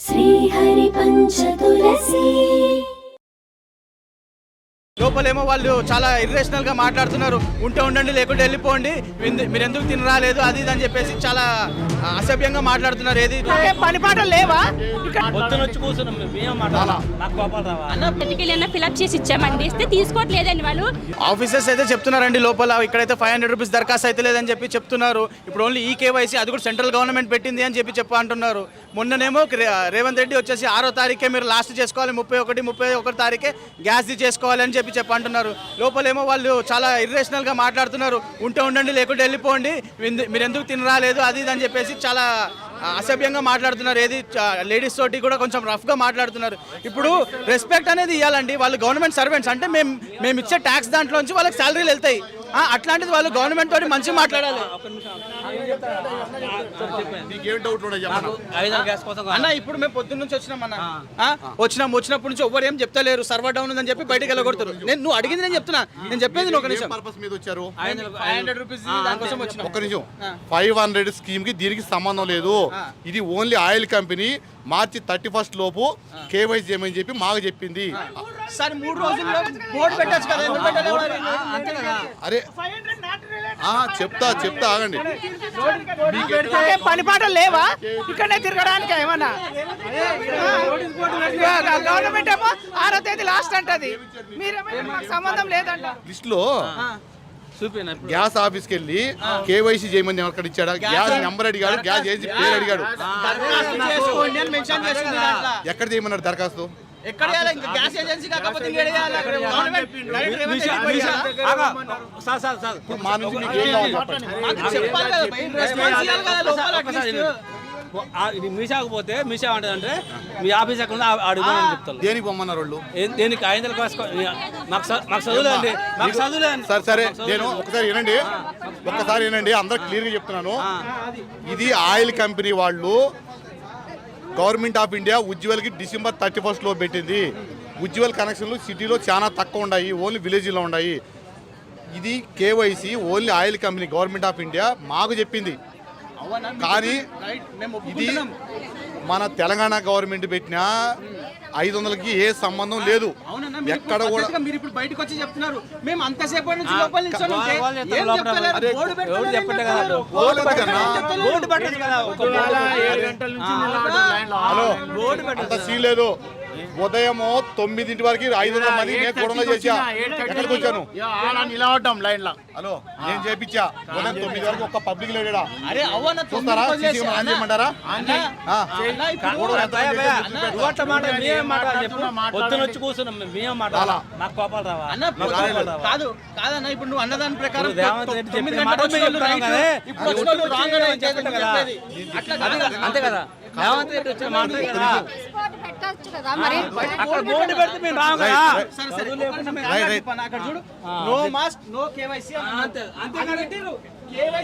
శ్రీహరి పంచతులసి లోపలేమో వాళ్ళు చాలా ఇర్రేషనల్ గా మాట్లాడుతున్నారు. ఉంటే ఉండండి, లేకుంటే వెళ్ళిపోండి, మీరు ఎందుకు తినరాలేదు అది ఇది అని చెప్పేసి చాలా అసభ్యంగా మాట్లాడుతున్నారు. ఏది పని పాటలు లేవా? ఫిలప్ చేసి ఇచ్చామండి, ఇస్తే తీసుకోవట్లేదండి వాళ్ళు. ఆఫీసర్స్ అయితే చెప్తున్నారండి లోపల ఇక్కడైతే 500 రూపీస్ దరఖాస్తు అయితే లేదని చెప్పి చెప్తున్నారు. ఇప్పుడు ఓన్లీ ఈ కేవైసీ, అది కూడా సెంట్రల్ గవర్నమెంట్ పెట్టింది అని చెప్పి అంటున్నారు. మొన్ననేమో రేవంత్ రెడ్డి వచ్చేసి 6వ తారీఖే మీరు లాస్ట్ చేసుకోవాలి, 31 తారీఖే గ్యాస్ చేసుకోవాలి అని చెప్పి అంటున్నారు. లోపలేమో వాళ్ళు చాలా ఇర్రేషనల్ గా మాట్లాడుతున్నారు. ఉంటే ఉండండి, లేకుంటే వెళ్ళిపోండి, మీరు ఎందుకు తినరాలేదు అది ఇది అని చెప్పేసి చాలా అసభ్యంగా మాట్లాడుతున్నారు. ఏది లేడీస్ తోటి కూడా కొంచెం రఫ్ గా మాట్లాడుతున్నారు. ఇప్పుడు రెస్పెక్ట్ అనేది ఇవ్వాలండి. వాళ్ళు గవర్నమెంట్ సర్వెంట్స్, అంటే మేము ఇచ్చే ట్యాక్స్ దాంట్లోంచి వాళ్ళకి శాలరీలు వెళ్తాయి. అట్లాంటిది వాళ్ళు గవర్నమెంట్ తోటి మంచి మాట్లాడాలి. అన్న ఇప్పుడు మేము పొద్దున్న నుంచి వచ్చినాం అన్న, వచ్చినప్పటి నుంచి ఎవ్వరు ఏం చెప్తలేరు. సర్వర్ డౌన్ ఉందని చెప్పి బయటకు వెళ్ళగొడతారు. నువ్వు అడిగింది నేను చెప్తున్నా, నేను చెప్పేది ఒక నిమిషం. 500 రూపీస్ దానికోసం వచ్చిన. ఒక నిమిషం, 500 స్కీమ్ కి దీనికి సంబంధం లేదు. ఇది ఓన్లీ ఆయిల్ కంపెనీ మార్చి 31 లోపు కేవైసీ చేయమని చెప్పి మాకు చెప్పింది. సరే 3 రోజుల్లో బోర్డు పెట్టచ్చు కదా, ఎందుకు పెట్టలేదు? అరే చెప్తా ఆగండి. పని పాటలు లేవా ఇక్కడనే తిరగడానికి? ఏమన్నా గవర్నమెంట్ ఏమో 6వ తేదీ లాస్ట్ అంటది, మీరేమో సంబంధం లేదంట. లిస్ట్ లో గ్యాస్ ఆఫీస్కి వెళ్ళి కేవైసీ చేయమని అక్కడ ఇచ్చాడా? గ్యాస్ నెంబర్ అడిగాడు, గ్యాస్ ఏజెన్సీ పేరు అడిగాడు. ఎక్కడ చేయమన్నాడు దరఖాస్తు? మా నుంచి మీకు ఏం కావాలి? మీసాకపోతే మీసా అంటే మీ ఆఫీస్ ఎక్కడ అడుగుతాను చెప్తాను. దేనికి పొమ్మన్నారు వాళ్ళు? దేనికి 500 మాకు చదువులేండి, మాకు చదువులేండి. సరే నేను ఒకసారి వినండి, అందరు క్లియర్ గా చెప్తున్నాను. ఇది ఆయిల్ కంపెనీ వాళ్ళు గవర్నమెంట్ ఆఫ్ ఇండియా ఉజ్వల్కి December 31 లో పెట్టింది. ఉజ్వల్ కనెక్షన్లు సిటీలో చాలా తక్కువ ఉన్నాయి, ఓన్లీ విలేజ్లో ఉన్నాయి. ఇది KYC only oil company government of India మాకు చెప్పింది. కానీ ఇది మన తెలంగాణ గవర్నమెంట్ పెట్టిన 500కి ఏ సంబంధం లేదు. ఎక్కడ కూడా మీరు ఇప్పుడు బయటకు వచ్చి చెప్తున్నారు, మేము అంతసేపు నుంచి సీన్ లేదు. ఉదయం 9 వరకు 500 మంది నేను కూడా చేసా. ఎక్కడికి వచ్చాను? హలో, నేను చేపించా. ఉదయం 9 వరకు ఒక్క పబ్లిక్ లేడా? చూస్తారా? చేయమంటారా? వచ్చి కూర్చున్నాం మేము కాదు కాదన్న, ఇప్పుడు నువ్వు అన్నదాని ప్రకారం అంతే కదా. రేవంత్ రెడ్డి వచ్చిన మాట అక్కడ బోర్డు పెడితే మేము రాము కదా. అక్కడ చూడు, నో మాస్క్ నో కేవైసీ అంతే. ₹5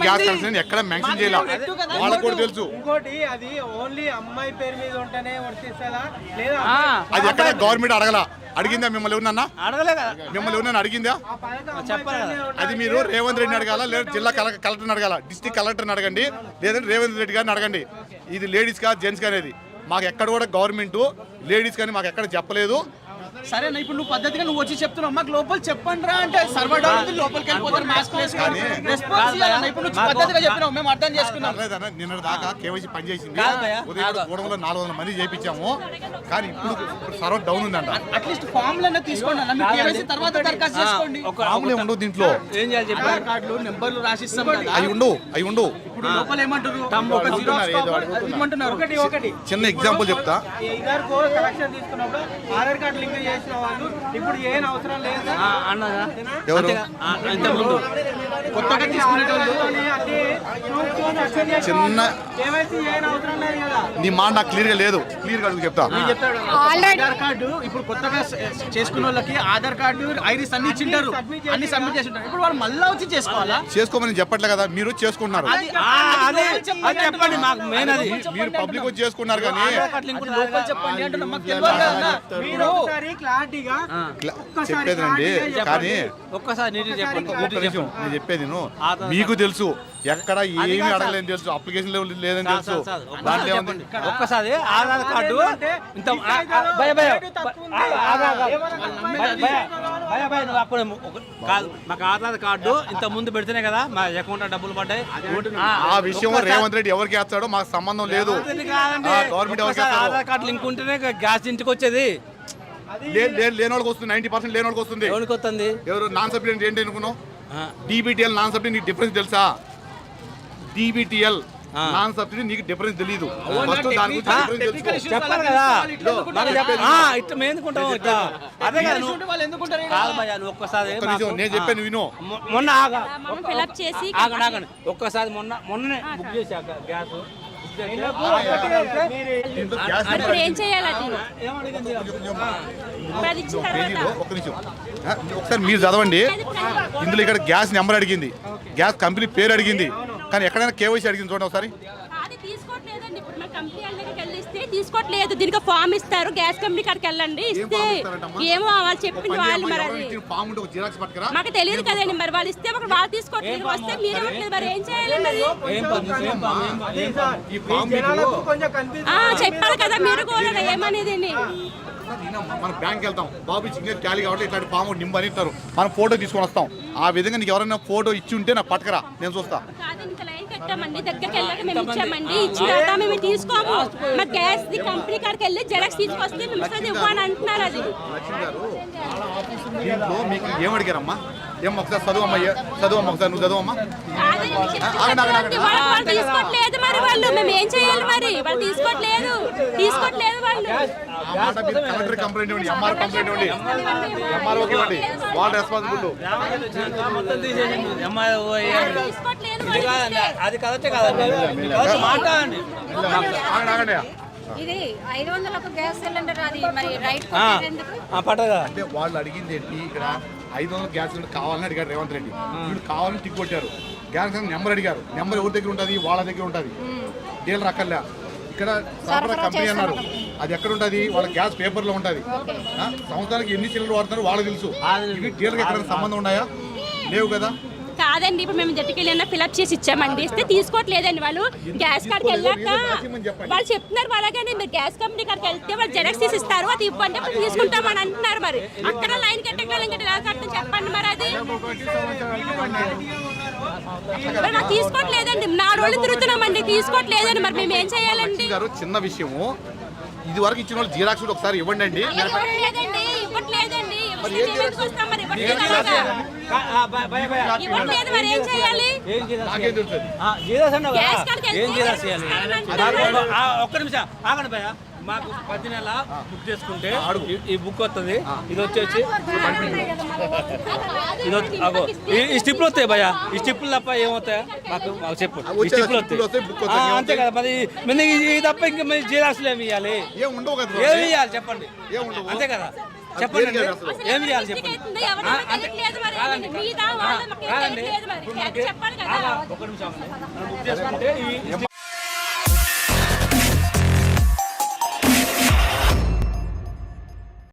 గ్యాస్ కనెక్షన్ ఎక్కడ మెన్షన్ చేయాలి వాళ్ళకి కూడా తెలుసు. ఇంకోటి, అది ఓన్లీ అమ్మాయి పేరు మీద ఉంటేనే వర్తిస్తుందా లేదా? అది ఎక్కడ గవర్నమెంట్ అడిగిందా? మిమ్మల్ని ఎవరన్నా అడగలే కదా. మిమ్మల్ని ఎవరన్నా అడిగిందా? చెప్పాలి కదా. అది మీరు రేవంత్ రెడ్డిని అడగాల, లేదా జిల్లా కలెక్టర్ని అడగాల, డిస్ట్రిక్ట్ కలెక్టర్ని అడగండి, లేదంటే రేవంత్ రెడ్డి గారిని అడగండి. ఇది లేడీస్ కా జెంట్స్ అనేది మాకు ఎక్కడ కూడా గవర్నమెంట్ లేడీస్ కానీ మాకు ఎక్కడ చెప్పలేదు. సరే, ఇప్పుడు నువ్వు పద్ధతిగా నువ్వు వచ్చి చెప్తున్నావు, మాకు లోపల చెప్పండి రా అంటే సర్వర్ డౌన్ ఉంది, లోపలికి వెళ్ళిపోతారు, మాస్క్ వేసుకొని రెస్పాన్స్ ఇవ్వాలన్న. ఇప్పుడు నువ్వు పద్ధతిగా చెప్పినావు, మేము అర్థం చేసుకున్నాం. నిన్న దాకా కేవైసీ పనిచేసింది. ఉదయం 400 మంది చేయించాము, కానీ ఇప్పుడు సర్వర్ డౌన్ ఉందంట. అట్లీస్ట్ ఫామ్లన్నా తీసుకోండి అన్న, మీరు కేవైసీ తర్వాత దరఖాస్తు చేసుకోండి. ఫామ్లే ఉండవు దీంట్లో. ఏం చేయాలి చెప్పి? ఆధార్ కార్డులు నెంబర్లు రాసిస్తాం కదా, అవి ఉండవు. ఇప్పుడు లోపల ఏమంటారు? ఒకటి చిన్న ఎగ్జాంపుల్ చెప్తా. కలెక్షన్ తీసుకున్నప్పుడు ఆధార్ కార్డు లింక్ చేసిన వాళ్ళు ఇప్పుడు ఏం అవసరం లేదు అన్నదా? ఎవరు ఇంతకుముందు కొత్తగా తీసుకునేటోళ్ళు చిన్న కేవైసీ చేయని అవసరం లేదు కదా. నీ మాట నాకు క్లియర్గా లేదు. క్లియర్గా అడుగు చెప్తా. ఆధార్ కార్డు ఇప్పుడు కొత్తగా చేసుకున్న వాళ్ళకి ఆధార్ కార్డు ఐరిస్ అన్ని ఇచ్చింటారు, అన్ని సబ్మిట్ చేసి ఉంటారు. ఇప్పుడు వాళ్ళు మళ్ళీ వచ్చి చేసుకోవాలా? చేసుకోమని చెప్పట్లే కదా, మీరు చేసుకుంటున్నారు. అదే చెప్పండి మాకు మెయిన్ అది. మీరు పబ్లిక్ వచ్చి చేసుకున్నారు కానీ చెప్పండి అంటున్నా, మాకు తెలియదు కదా. మీరు ఒకసారి క్లారిటీగా చెప్పేదండి. కానీ ఒక్కసారి నీటి చెప్పండి. ఒక్క నిమిషం నేను చెప్పేది విను. మీకు తెలుసు ఎక్కడ ఏమీ అడగలేని తెలుసు, అప్లికేషన్ లేదని తెలుసు. దాంట్లో ఏముంది? ఒక్కసారి ఆధార్ కార్డు ఇంత నువ్వు అప్పుడు కాదు, మాకు ఆధార్ కార్డు ఇంత ముందు పెడితేనే కదా మా అకౌంట్ డబ్బులు పడ్డాయి. ఆ విషయం రేవంత్ రెడ్డి ఎవరికి వేస్తాడో మాకు సంబంధం లేదు. గవర్నమెంట్ ఎవరికి ఆధార్ కార్డు లింక్ ఉంటేనే గ్యాస్ ఇంటికి వచ్చేది. లేని వాళ్ళకి వస్తుంది, 90% లేని వాళ్ళకి వస్తుంది. ఎవరికి వస్తుంది? ఎవరు నాన్ సబ్సిడీ ఏంటి అనుకున్నావు? DBTL నాన్ సబ్సిడీ నీకు డిఫరెన్స్ తెలుసా? DBTL నాన్ సబ్సిడీ నీకు డిఫరెన్స్ తెలియదు. చెప్పాలి కదా ఇట్లా మేము ఎందుకుంటాం ఇట్లా. అదే కదా కాదు భయ్యా, నువ్వు ఒక్కసారి నేను చెప్పాను విను. మొన్న ఫిలప్ చేసి ఆగండి ఒక్కసారి మొన్ననే బుక్ చేసి గ్యాస్ ఇప్పుడు ఏం చేయాలండి? అది ఇచ్చిన తర్వాత ఒక్క నిమిషం ఒకసారి మీరు చదవండి. ఇందులో ఇక్కడ గ్యాస్ నెంబర్ అడిగింది, గ్యాస్ కంపెనీ పేరు అడిగింది, కానీ ఎక్కడైనా కేవైసీ అడిగింది చూడండి ఒకసారి. అది తీసుకోవట్లేదండి. ఇప్పుడు మన కంపెనీ వాళ్ళకి వెళ్ళిస్తే తీసుకోవట్లేదు. దీనికి ఫామ్ ఇస్తారు, గ్యాస్ కంపెనీ కాడికి వెళ్ళండి, ఇస్తే ఏమో వాళ్ళు చెప్పింది వాళ్ళు. మరి అది మాకు తెలియదు కదండి. మరి వాళ్ళు ఇస్తే మాకు వాళ్ళు తీసుకోవట్లేదు, వస్తే మీరు ఇవ్వట్లేదు. మరి ఏం చేయాలి? మరి కొంచెం కన్ఫ్యూజ్ చెప్పాలి కదా మీరు కూడా ఏమనేది. మనం బ్యాంక్ వెళ్తాం, బాబు సిగ్నేచర్ ట్యాలీ కాబట్టి ఇట్లాంటి ఫామ్ నింబు అని ఇస్తారు, మనం ఫోటో తీసుకొని వస్తాం. ఆ విధంగా నీకు ఎవరైనా ఫోటో ఇచ్చి ఉంటే నాకు పట్టుకరా, నేను చూస్తా. కట్టామండి, దగ్గరికి వెళ్ళాక మేము ఇచ్చామండి. ఇచ్చిన తర్వాత మేము తీసుకోము. మా గ్యాస్ ది కంపెనీ కాడికి వెళ్ళి జెరాక్స్ తీసుకొస్తే మేము ఇస్తుంది ఇవ్వని అంటున్నారు. అది దీంట్లో మీకు ఏం అడిగారమ్మా? ఏం ఒకసారి చదువమ్మా, చదువమ్మా ఒకసారి, నువ్వు చదువమ్మా. వాళ్ళు తీసుకోవట్లేదు. మరి వాళ్ళు మేము ఏం చేయాలి? మరి వాళ్ళు తీసుకోవట్లేదు వాళ్ళు. కలెక్టర్ కంప్లైంట్ ఇవ్వండి, ఎంఆర్ కంప్లైంట్ ఇవ్వండి, ఎంఆర్ఓకి ఇవ్వండి, వాళ్ళు రెస్పాన్సిబుల్. అది కరెక్టే కాదండి, మాట్లాడండి. ఆగండి. ఇది 500 ఒక గ్యాస్ సిలిండర్, అది మరి రైట్ పట్టదా? అంటే వాళ్ళు అడిగింది ఏంటి? ఇక్కడ 500 గ్యాస్ సిలిండర్ కావాలని అడిగారు రేవంత్ రెడ్డి. వీళ్ళు కావాలని టిక్ కొట్టారు. గ్యాస్ నెంబర్ అడిగారు, నెంబర్ ఎవరి దగ్గర ఉంటుంది? వాళ్ళ దగ్గర ఉంటుంది. డీలర్ అక్కర్లే. ఇక్కడ సరఫరా కంపెనీ అన్నారు, అది ఎక్కడ ఉంటుంది? వాళ్ళ గ్యాస్ పేపర్లో ఉంటుంది. సంవత్సరానికి ఎన్ని సిలిండర్ వాడుతారో వాళ్ళకి తెలుసు. ఇవి డీలర్కి ఎక్కడైనా సంబంధం ఉన్నాయా? లేవు కదా. కాదండి, ఇప్పుడు మేము జట్టుకి వెళ్ళినా ఫిలప్ చేసి ఇచ్చామండి, ఇస్తే తీసుకోవట్లేదండి. వాళ్ళు గ్యాస్ కార్డ్కి వెళ్ళాక వాళ్ళు చెప్తున్నారు వాళ్ళగానే మీరు గ్యాస్ కంపెనీ కాడికి వెళ్తే వాళ్ళు జెరాక్స్ తీసి ఇస్తారు, అది ఇవ్వండి అప్పుడు తీసుకుంటామని అంటున్నారు. మరి అక్కడ లైన్ కట్టడం చెప్పండి. మరి అది మరి మాకు తీసుకోవట్లేదండి. 4 రోజులు తిరుగుతున్నామండి, తీసుకోవట్లేదండి. మరి మేము ఏం చేయాలండి? చిన్న విషయము, ఇది వరకు ఇచ్చిన వాళ్ళు జిరాక్స్ ఒకసారి ఇవ్వండి అండి. ఇవ్వట్లేదండి. ఇవ్వట్లేదు, మరి ఏం చేయాలి? ఒక్క నిమిషం ఆగండి భయ్య. మాకు 10 నెలల బుక్ చేసుకుంటే ఈ బుక్ వస్తుంది. ఇది వచ్చేసి ఈ స్టిప్లు వస్తాయి భయ్య. ఈ స్టిప్లు తప్ప ఏమవుతాయా మాకు చెప్పు. ఈ స్టిప్లు వస్తాయి అంతే కదా. మరి ఇది తప్ప ఇంకా మీరు జీరాక్స్లు ఏమి ఇవ్వాలి? ఏమి ఇవ్వాలి చెప్పండి, అంతే కదా. చెప్పండి ఏమి చేయాలి చెప్పండి. ఒక నిమిషం బుక్ చేసుకుంటే